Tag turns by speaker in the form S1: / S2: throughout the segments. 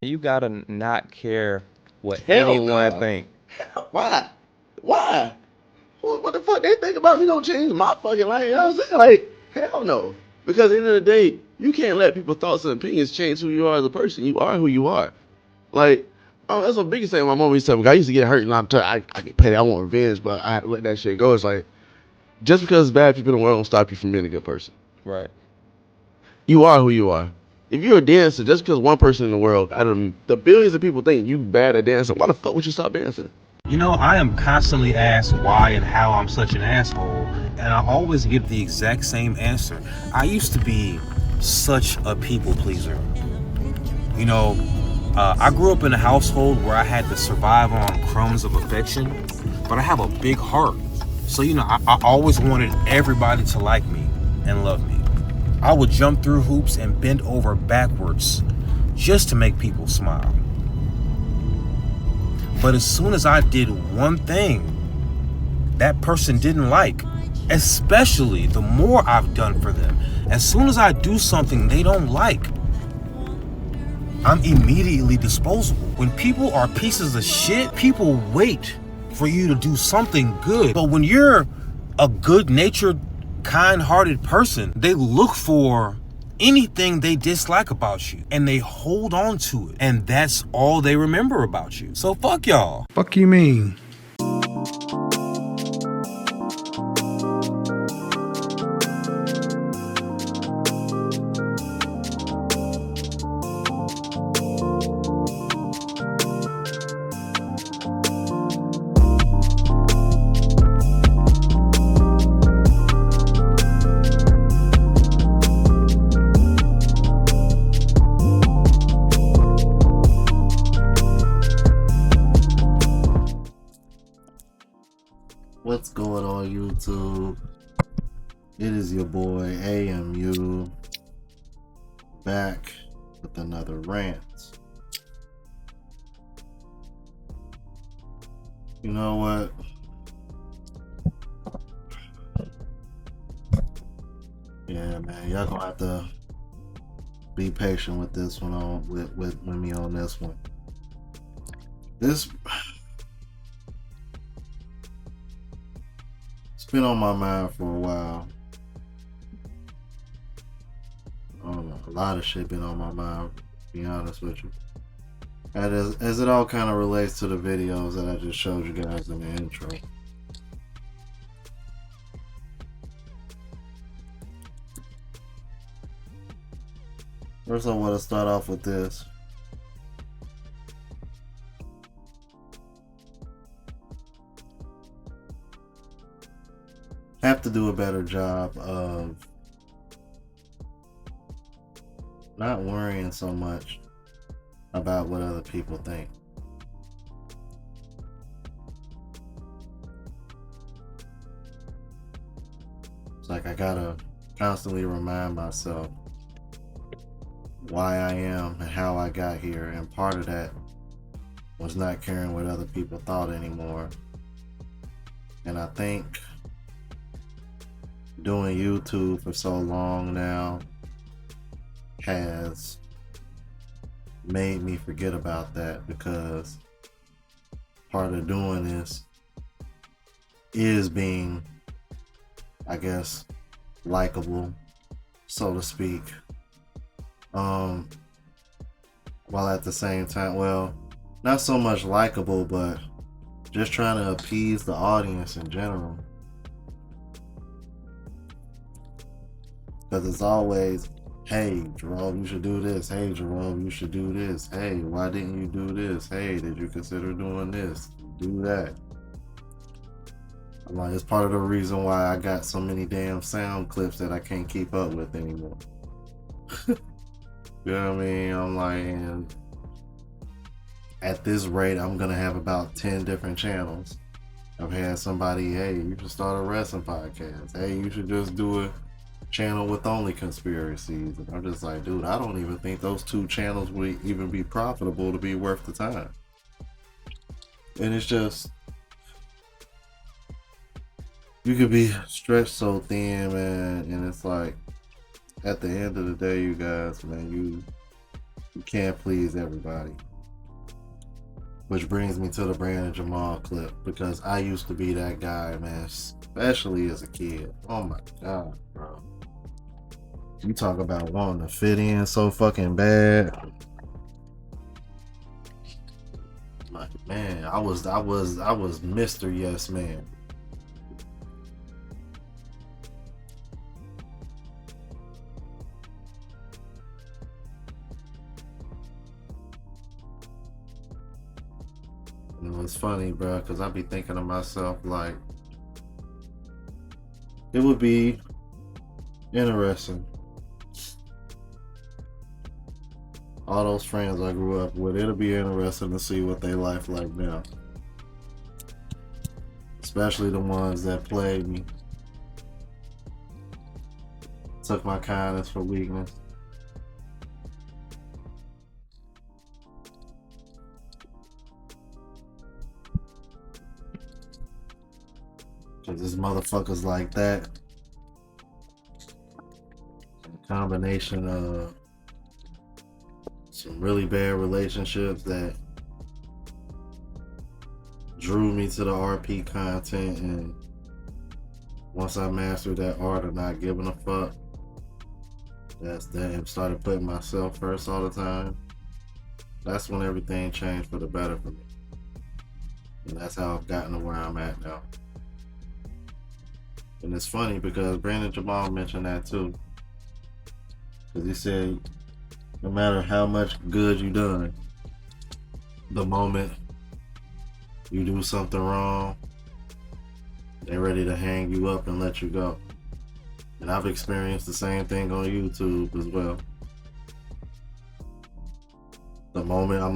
S1: You gotta not care what
S2: Hell
S1: anyone
S2: no.
S1: think.
S2: Why? Why? What the fuck they think about me gonna change my fucking life? You know what I'm saying? Like, hell no. Because at the end of the day, you can't let people's thoughts and opinions change who you are as a person. You are who you are. Like, oh, that's the biggest thing my mom used to tell me. I used to get hurt and I get petty. I want revenge, but I had to let that shit go. It's like, just because bad people in the world don't stop you from being a good person.
S1: Right.
S2: You are who you are. If you're a dancer, just because one person in the world, out of the billions of people think you bad at dancing, why the fuck would you stop dancing?
S3: You know, I am constantly asked why and how I'm such an asshole, and I always give the exact same answer. I used to be such a people pleaser. You know, I grew up in a household where I had to survive on crumbs of affection, but I have a big heart. So, you know, I always wanted everybody to like me and love me. I would jump through hoops and bend over backwards just to make people smile. But as soon as I did one thing that person didn't like, especially the more I've done for them, as soon as I do something they don't like, I'm immediately disposable. When people are pieces of shit, people wait for you to do something good. But when you're a good-natured, kind-hearted person, they look for anything they dislike about you and they hold on to it. And that's all they remember about you. So fuck y'all.
S4: Fuck you mean?
S5: What's going on, YouTube? It is your boy AMU back with another rant. You know what? Yeah, man, y'all gonna have to be patient with this one on with me on this one. This it's been on my mind for a while. I don't know, a lot of shit been on my mind, to be honest with you. And as it all kind of relates to the videos that I just showed you guys in the intro. First, I want to start off with this. Have to do a better job of not worrying so much about what other people think. It's like I gotta constantly remind myself why I am and how I got here, and part of that was not caring what other people thought anymore. And I think doing YouTube for so long now has made me forget about that, because part of doing this is being, I guess, likable, so to speak, while at the same time, well, not so much likable, but just trying to appease the audience in general. Because it's always, hey, Jerome, you should do this. Hey, Jerome, you should do this. Hey, why didn't you do this? Hey, did you consider doing this? Do that. I'm like, it's part of the reason why I got so many damn sound clips that I can't keep up with anymore. You know what I mean? I'm like, and at this rate, I'm going to have about 10 different channels. I've had somebody, hey, you should start a wrestling podcast. Hey, you should just do a channel with only conspiracies. And I'm just like, dude, I don't even think those two channels would even be profitable to be worth the time. And it's just, you could be stretched so thin, man. And it's like, at the end of the day, you guys, man, You can't please everybody. Which brings me to the Brandon Jamal clip, because I used to be that guy, man, especially as a kid. Oh my God, bro. You talk about wanting to fit in so fucking bad. Like, man, I was Mr. Yes Man. You know, it's funny, bro, because I be thinking to myself, like, it would be interesting. All those friends I grew up with, it'll be interesting to see what they life like now. Especially the ones that played me. Took my kindness for weakness. Cause this motherfuckers like that. A combination of some really bad relationships that drew me to the RP content, and once I mastered that art of not giving a fuck, that started putting myself first all the time. That's when everything changed for the better for me. And that's how I've gotten to where I'm at now. And it's funny because Brandon Jamal mentioned that too. Because he said, no matter how much good you done, the moment you do something wrong, they're ready to hang you up and let you go. And I've experienced the same thing on YouTube as well. The moment I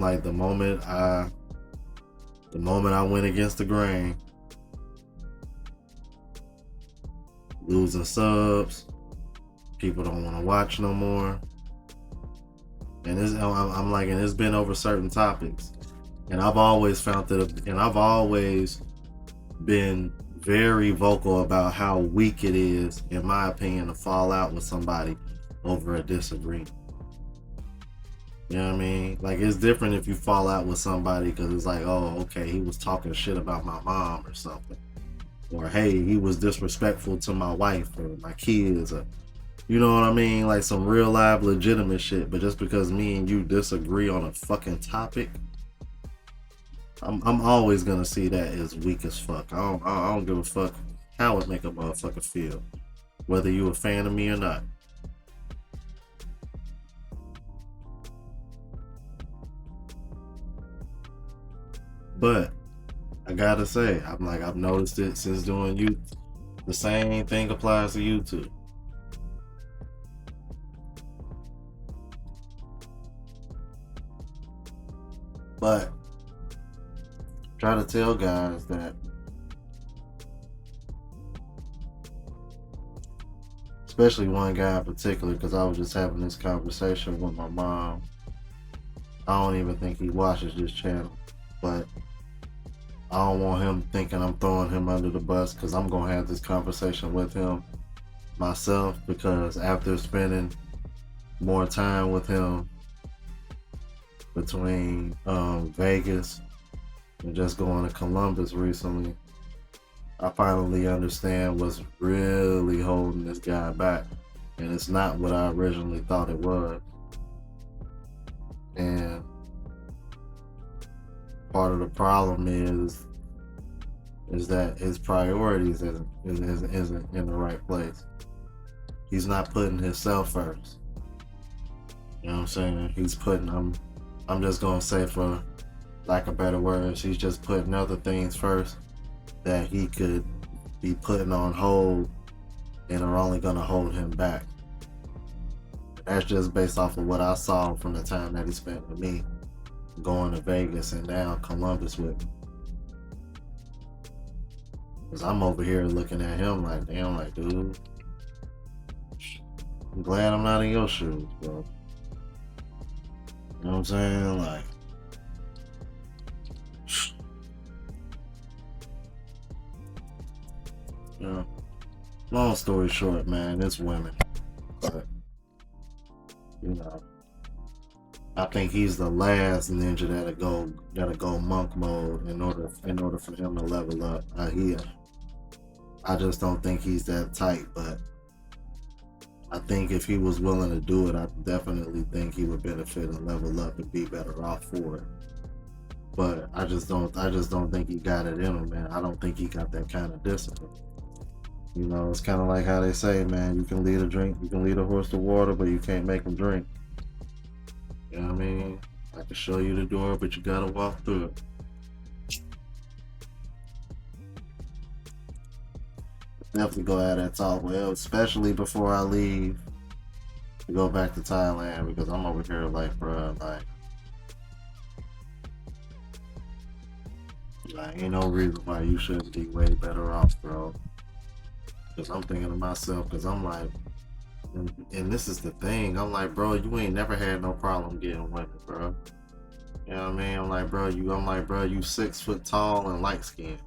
S5: went against the grain, losing subs, people don't want to watch no more. And it's been over certain topics. And I've always been very vocal about how weak it is, in my opinion, to fall out with somebody over a disagreement. You know what I mean? Like, it's different if you fall out with somebody because it's like, oh, okay, he was talking shit about my mom or something. Or, hey, he was disrespectful to my wife or my kids. Or, you know what I mean? Like some real live legitimate shit. But just because me and you disagree on a fucking topic, I'm always gonna see that as weak as fuck. I don't give a fuck how it make a motherfucker feel, whether you a fan of me or not. But I gotta say, I've noticed it since doing YouTube. The same thing applies to YouTube. But try to tell guys that, especially one guy in particular, because I was just having this conversation with my mom. I don't even think he watches this channel, but I don't want him thinking I'm throwing him under the bus, because I'm going to have this conversation with him myself, because after spending more time with him between Vegas and just going to Columbus recently, I finally understand what's really holding this guy back. And it's not what I originally thought it was. And part of the problem is that his priorities isn't in the right place. He's not putting himself first. You know what I'm saying? He's putting, I'm just gonna say, for lack of better words, he's just putting other things first that he could be putting on hold and are only gonna hold him back. That's just based off of what I saw from the time that he spent with me, going to Vegas and now Columbus with me. Cause I'm over here looking at him like, damn, like, dude, I'm glad I'm not in your shoes, bro. You know what I'm saying? Like, you know, long story short, man, it's women. But, you know, I think he's the last ninja that'll go monk mode in order for him to level up. I just don't think he's that tight, but I think if he was willing to do it, I definitely think he would benefit and level up and be better off for it. But I just don't think he got it in him, man. I don't think he got that kind of discipline. You know, it's kind of like how they say, man, you can lead a horse to water, but you can't make him drink. You know what I mean? I can show you the door, but you gotta walk through it. Definitely go have that talk with him, especially before I leave to go back to Thailand, because I'm over here like, bruh, like ain't no reason why you shouldn't be way better off, bro. Because I'm thinking to myself, because I'm like, and this is the thing, I'm like, bro, you ain't never had no problem getting women, bro. You know what I mean? I'm like, bro, you 6 foot tall and light skinned.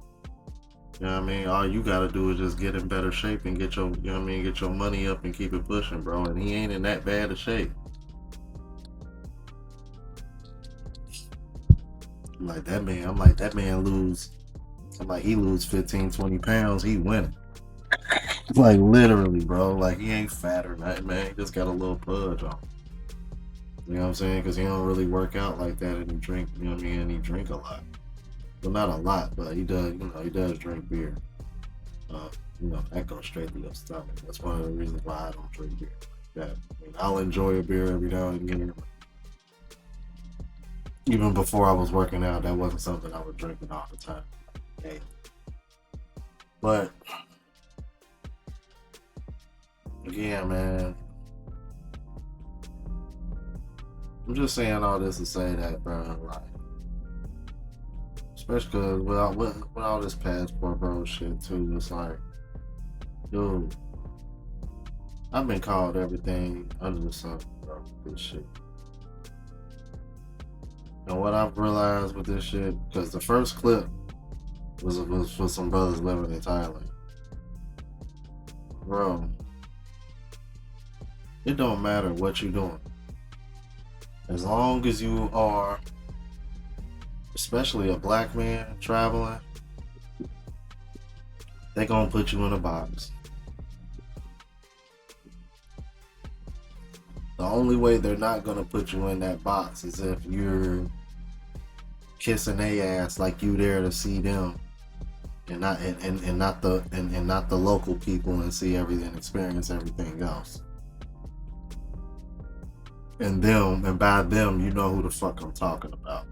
S5: You know what I mean? All you gotta do is just get in better shape and get your, you know what I mean, get your money up and keep it pushing, bro. And he ain't in that bad of shape. I'm like, that man lose. I'm like, he lose 15, 20 pounds, he winning. Like, literally, bro. Like, he ain't fat or nothing, man. He just got a little pudge on. You know what I'm saying? Because he don't really work out like that, and he drink, you know what I mean? And he drink a lot. Well, not a lot, but he does, you know, he does drink beer. You know, that goes straight to your stomach. That's one of the reasons why I don't drink beer like that. I mean, I'll enjoy a beer every now and again. Even before I was working out, that wasn't something I was drinking all the time. Hey. But again, man, I'm just saying all this to say that, bro, like, especially because with all this passport bro shit too, it's like, dude, I've been called everything under the sun, bro, this shit. And what I've realized with this shit, because the first clip was for some brothers living in Thailand. Bro, it don't matter what you're doing. As long as you are, especially a black man traveling, they gonna put you in a box. The only way they're not gonna put you in that box is if you're kissing their ass like you there to see them, and not the local people and see everything, experience everything else. And by them, you know who the fuck I'm talking about.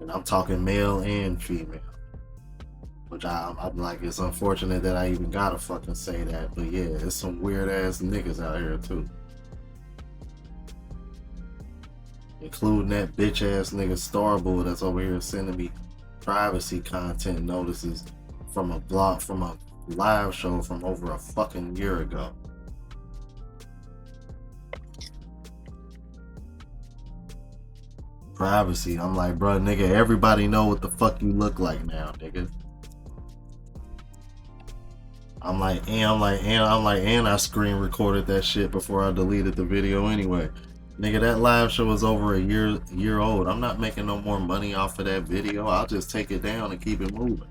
S5: And I'm talking male and female. Which I'm like, it's unfortunate that I even gotta fucking say that, but yeah, it's some weird ass niggas out here too. Including that bitch ass nigga Starboy that's over here sending me privacy content notices from a live show from over a fucking year ago. Privacy. I'm like, bro, nigga, everybody know what the fuck you look like now, nigga. I'm like, and I screen recorded that shit before I deleted the video anyway. Nigga, that live show is over a year old. I'm not making no more money off of that video. I'll just take it down and keep it moving.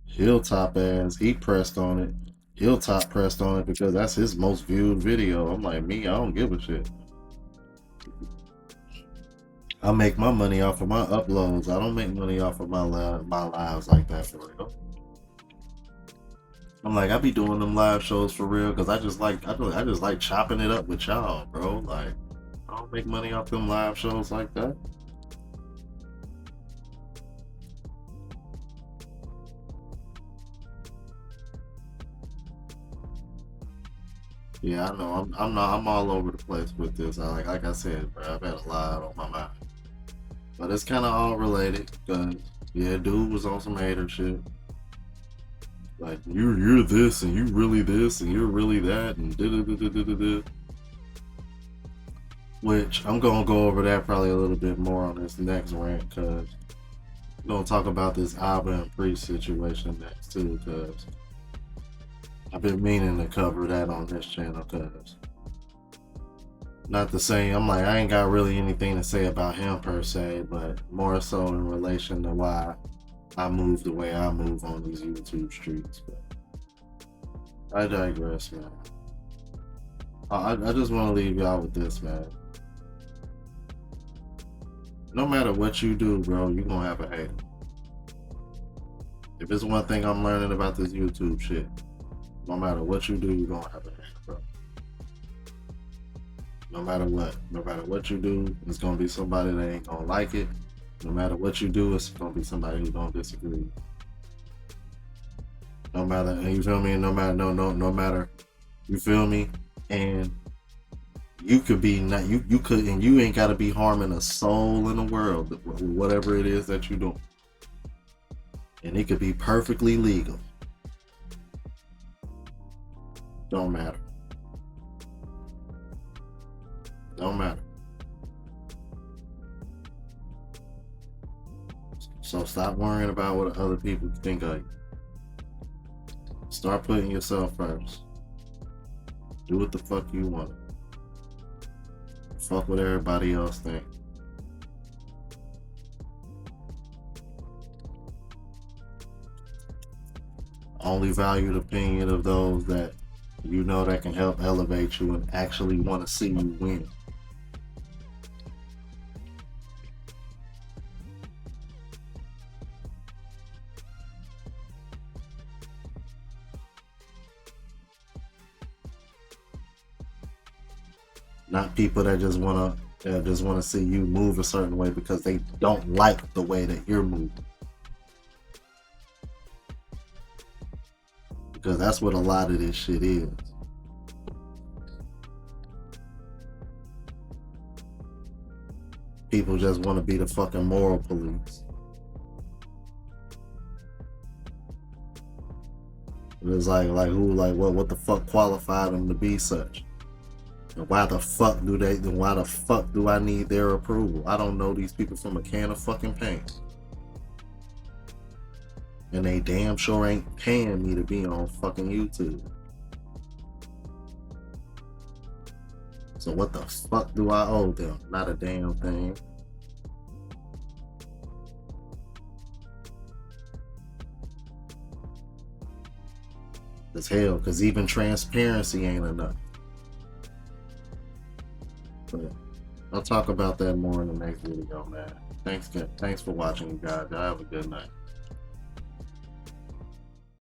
S5: Hilltop ass, he pressed on it. Hilltop pressed on it because that's his most viewed video. I'm like, me, I don't give a shit. I make my money off of my uploads. I don't make money off of my lives like that for real. I'm like, I be doing them live shows for real because I just like chopping it up with y'all, bro. Like, I don't make money off them live shows like that. Yeah, I know. I'm all over the place with this. Like I said, bro, I've had a lot on my mind. But it's kind of all related, because, yeah, dude was on some hater shit. Like, you're this, and you really this, and you're really that, and da-da-da-da-da-da. Which, I'm going to go over that probably a little bit more on this next rant, because we're going to talk about this Abba and Priest situation next, too, because I've been meaning to cover that on this channel because not the same. I'm like, I ain't got really anything to say about him per se, but more so in relation to why I move the way I move on these YouTube streets. But I digress, man. I just want to leave y'all with this, man. No matter what you do, bro, you're gonna have a hater. If it's one thing I'm learning about this YouTube shit, no matter what you do, you're gonna have a hater, bro. No matter what you do, it's gonna be somebody that ain't gonna like it. No matter what you do, it's gonna be somebody who's gonna disagree. No matter, you feel me? No matter, you feel me? And you could be not, you could, and you ain't gotta be harming a soul in the world, whatever it is that you do. And it could be perfectly legal. Don't matter. Don't matter. So stop worrying about what other people think of you. Start putting yourself first. Do what the fuck you want. Fuck what everybody else think. Only value the opinion of those that you know that can help elevate you and actually want to see you win. Not people that just wanna see you move a certain way because they don't like the way that you're moving. Because that's what a lot of this shit is. People just want to be the fucking moral police. It's like what the fuck qualified them to be such? And why the fuck do I need their approval? I don't know these people from a can of fucking paint. And they damn sure ain't paying me to be on fucking YouTube. So what the fuck do I owe them? Not a damn thing. As hell, because even transparency ain't enough. But I'll talk about that more in the next video, man. Thanks for watching, you guys. Y'all have a good night.